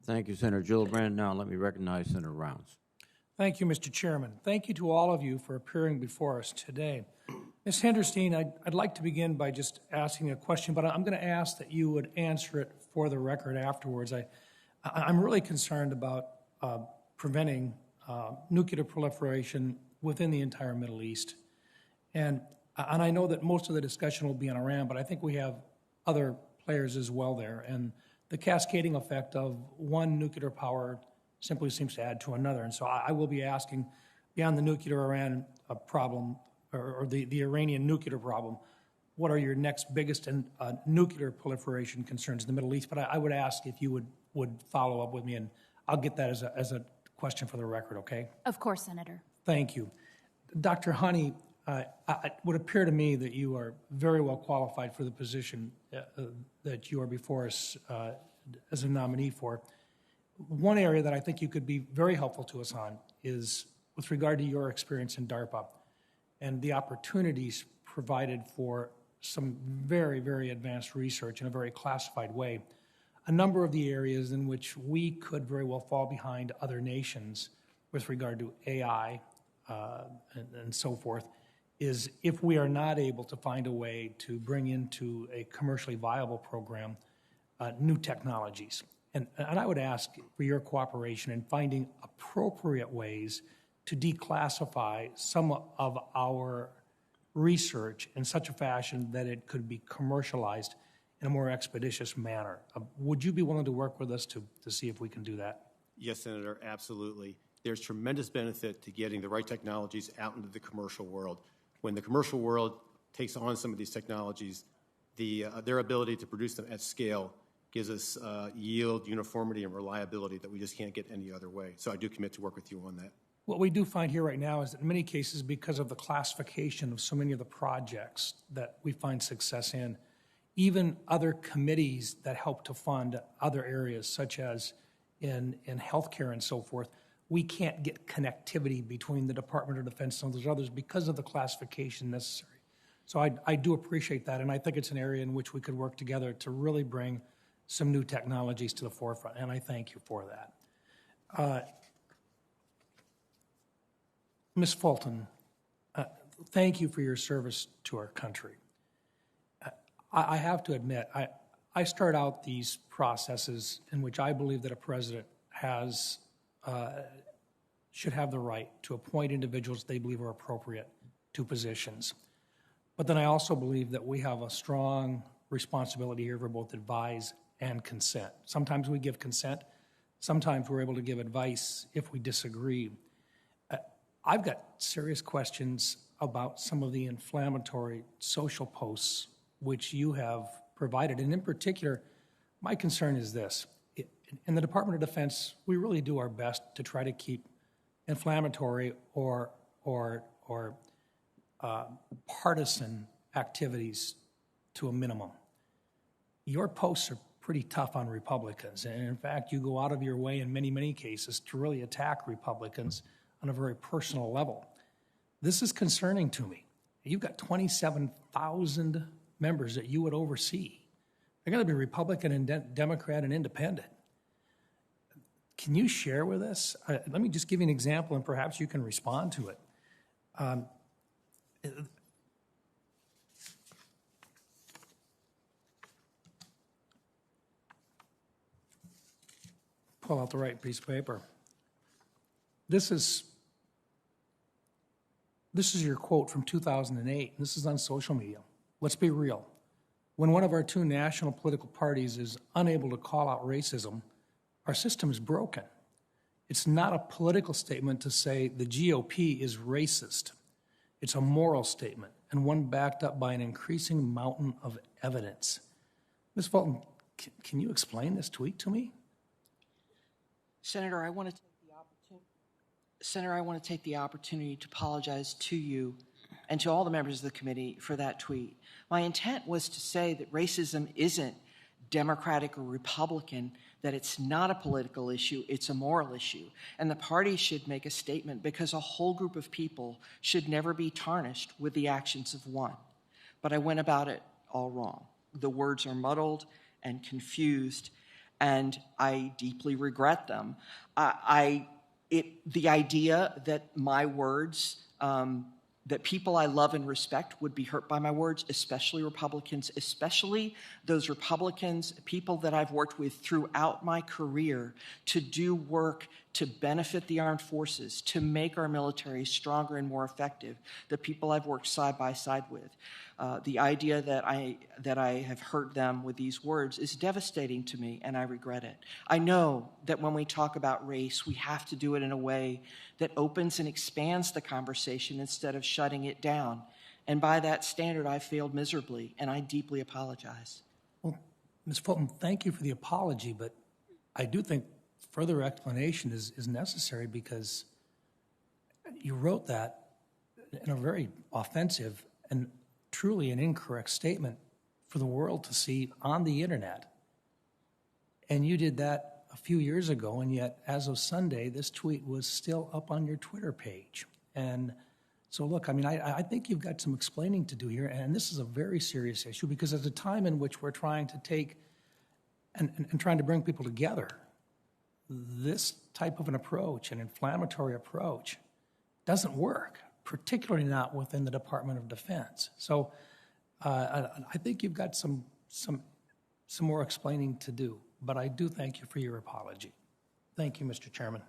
Thank you, Senator Gillibrand. Now let me recognize Senator Rounds. Thank you, Mr. Chairman. Thank you to all of you for appearing before us today. Ms. Henderstein, I'd like to begin by just asking a question, but I'm going to ask that you would answer it for the record afterwards. I'm really concerned about preventing nuclear proliferation within the entire Middle East. And I know that most of the discussion will be on Iran, but I think we have other players as well there. And the cascading effect of one nuclear power simply seems to add to another. And so I will be asking, beyond the nuclear Iran problem, or the Iranian nuclear problem, what are your next biggest nuclear proliferation concerns in the Middle East? But I would ask if you would follow up with me, and I'll get that as a question for the record, okay? Of course, Senator. Thank you. Dr. Honey, it would appear to me that you are very well qualified for the position that you are before us as a nominee for. One area that I think you could be very helpful to us on is with regard to your experience in DARPA and the opportunities provided for some very, very advanced research in a very classified way. A number of the areas in which we could very well fall behind other nations with regard to AI and so forth is if we are not able to find a way to bring into a commercially viable program new technologies. And I would ask for your cooperation in finding appropriate ways to declassify some of our research in such a fashion that it could be commercialized in a more expeditious manner. Would you be willing to work with us to see if we can do that? Yes, Senator, absolutely. There's tremendous benefit to getting the right technologies out into the commercial world. When the commercial world takes on some of these technologies, their ability to produce them at scale gives us yield, uniformity, and reliability that we just can't get any other way. So I do commit to work with you on that. What we do find here right now is that in many cases, because of the classification of so many of the projects that we find success in, even other committees that help to fund other areas, such as in healthcare and so forth, we can't get connectivity between the Department of Defense and those others because of the classification necessary. So I do appreciate that, and I think it's an area in which we could work together to really bring some new technologies to the forefront, and I thank you for that. Ms. Fulton, thank you for your service to our country. I have to admit, I start out these processes in which I believe that a president should have the right to appoint individuals they believe are appropriate to positions. But then I also believe that we have a strong responsibility here for both advise and consent. Sometimes we give consent. Sometimes we're able to give advice if we disagree. I've got serious questions about some of the inflammatory social posts which you have provided. And in particular, my concern is this. In the Department of Defense, we really do our best to try to keep inflammatory or partisan activities to a minimum. Your posts are pretty tough on Republicans. And in fact, you go out of your way in many, many cases to really attack Republicans on a very personal level. This is concerning to me. You've got 27,000 members that you would oversee. They're going to be Republican and Democrat and Independent. Can you share with us? Let me just give you an example, and perhaps you can respond to it. Pull out the right piece of paper. This is your quote from 2008. This is on social media. Let's be real. When one of our two national political parties is unable to call out racism, our system is broken. It's not a political statement to say the GOP is racist. It's a moral statement, and one backed up by an increasing mountain of evidence. Ms. Fulton, can you explain this tweet to me? Senator, I want to take the opportunity to apologize to you and to all the members of the committee for that tweet. My intent was to say that racism isn't Democratic or Republican, that it's not a political issue, it's a moral issue. And the party should make a statement because a whole group of people should never be tarnished with the actions of one. But I went about it all wrong. The words are muddled and confused. and I deeply regret them. The idea that my words, that people I love and respect would be hurt by my words, especially Republicans, especially those Republicans, people that I've worked with throughout my career to do work to benefit the armed forces, to make our military stronger and more effective, the people I've worked side by side with. The idea that I have hurt them with these words is devastating to me, and I regret it. I know that when we talk about race, we have to do it in a way that opens and expands the conversation instead of shutting it down. And by that standard, I failed miserably, and I deeply apologize. Well, Ms. Fulton, thank you for the apology, but I do think further explanation is necessary because you wrote that in a very offensive and truly an incorrect statement for the world to see on the internet. And you did that a few years ago, and yet as of Sunday, this tweet was still up on your Twitter page. And so look, I mean, I think you've got some explaining to do here, and this is a very serious issue because at a time in which we're trying to take and trying to bring people together, this type of an approach, an inflammatory approach, doesn't work, particularly not within the Department of Defense. So I think you've got some more explaining to do, but I do thank you for your apology. Thank you, Mr. Chairman.